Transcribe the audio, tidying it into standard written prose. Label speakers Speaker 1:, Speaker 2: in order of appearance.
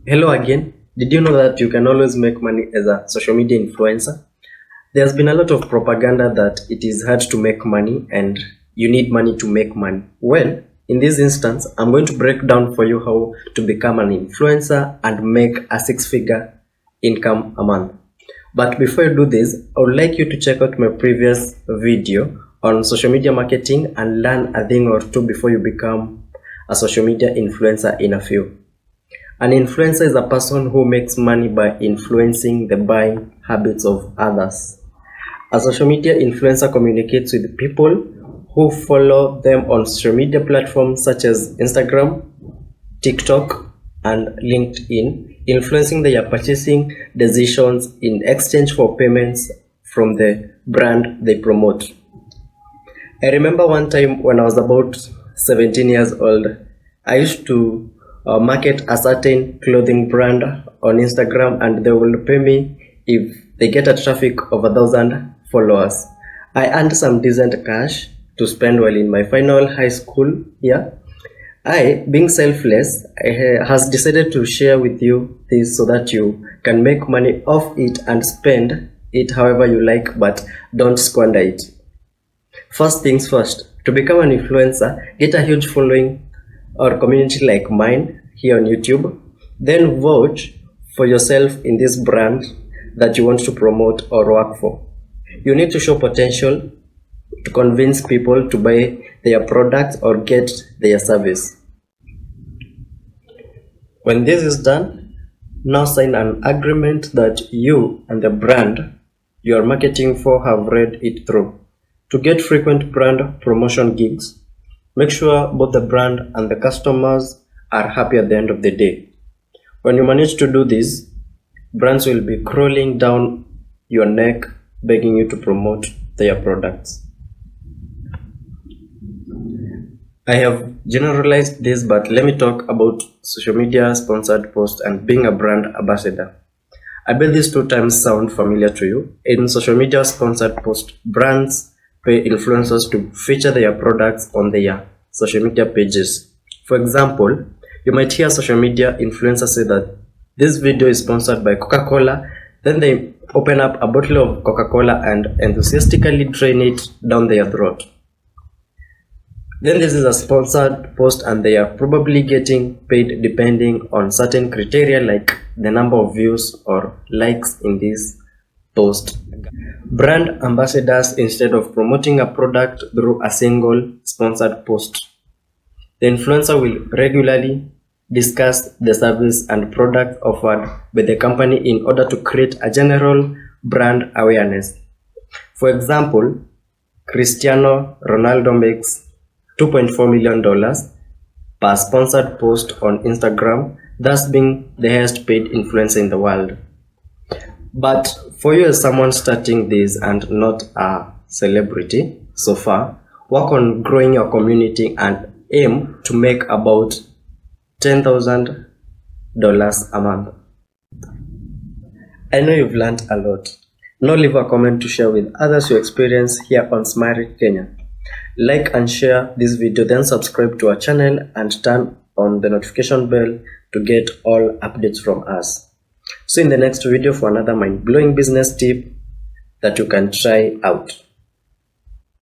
Speaker 1: Hello again. Did you know that you can always make money as a social media influencer? There's been a lot of propaganda that it is hard to make money and you need money to make money. Well, in this instance, I'm going to break down for you how to become an influencer and make a six-figure income a month. But before you do this, I would like you to check out my previous video on social media marketing and learn a thing or two before you become a social media influencer in a few. An influencer is a person who makes money by influencing the buying habits of others. A social media influencer communicates with people who follow them on social media platforms such as Instagram, TikTok, and LinkedIn, influencing their purchasing decisions in exchange for payments from the brand they promote. I remember one time when I was about 17 years old, I used to market a certain clothing brand on Instagram, and they will pay me if they get a traffic of 1,000 followers. I earned some decent cash to spend while in my final high school year. I, being selfless, has decided to share with you this so that you can make money off it and spend it however you like, but don't squander it. First things first, to become an influencer, get a huge following or community like mine here on YouTube, then vouch for yourself in this brand that you want to promote or work for. You need to show potential to convince people to buy their products or get their service. When this is done, now sign an agreement that you and the brand you are marketing for have read it through. To get frequent brand promotion gigs, make sure both the brand and the customers are happy at the end of the day. When you manage to do this, brands will be crawling down your neck begging you to promote their products. I have generalized this, but let me talk about social media sponsored posts and being a brand ambassador. I bet these two terms sound familiar to you. In social media sponsored posts, brands pay influencers to feature their products on their social media pages. For example, you might hear social media influencers say that this video is sponsored by Coca-Cola, then they open up a bottle of Coca-Cola and enthusiastically drain it down their throat. Then this is a sponsored post and they are probably getting paid depending on certain criteria like the number of views or likes in this post. Brand ambassadors, instead of promoting a product through a single sponsored post, the influencer will regularly discuss the service and product offered by the company in order to create a general brand awareness. For example, Cristiano Ronaldo makes $2.4 million per sponsored post on Instagram, thus being the highest paid influencer in the world. But for you as someone starting this and not a celebrity so far, work on growing your community and aim to make about $10,000 a month. I know you've learned a lot. Now leave a comment to share with others your experience here on Smile Kenya. Like and share this video, then subscribe to our channel and turn on the notification bell to get all updates from us. See you in the next video for another mind-blowing business tip that you can try out.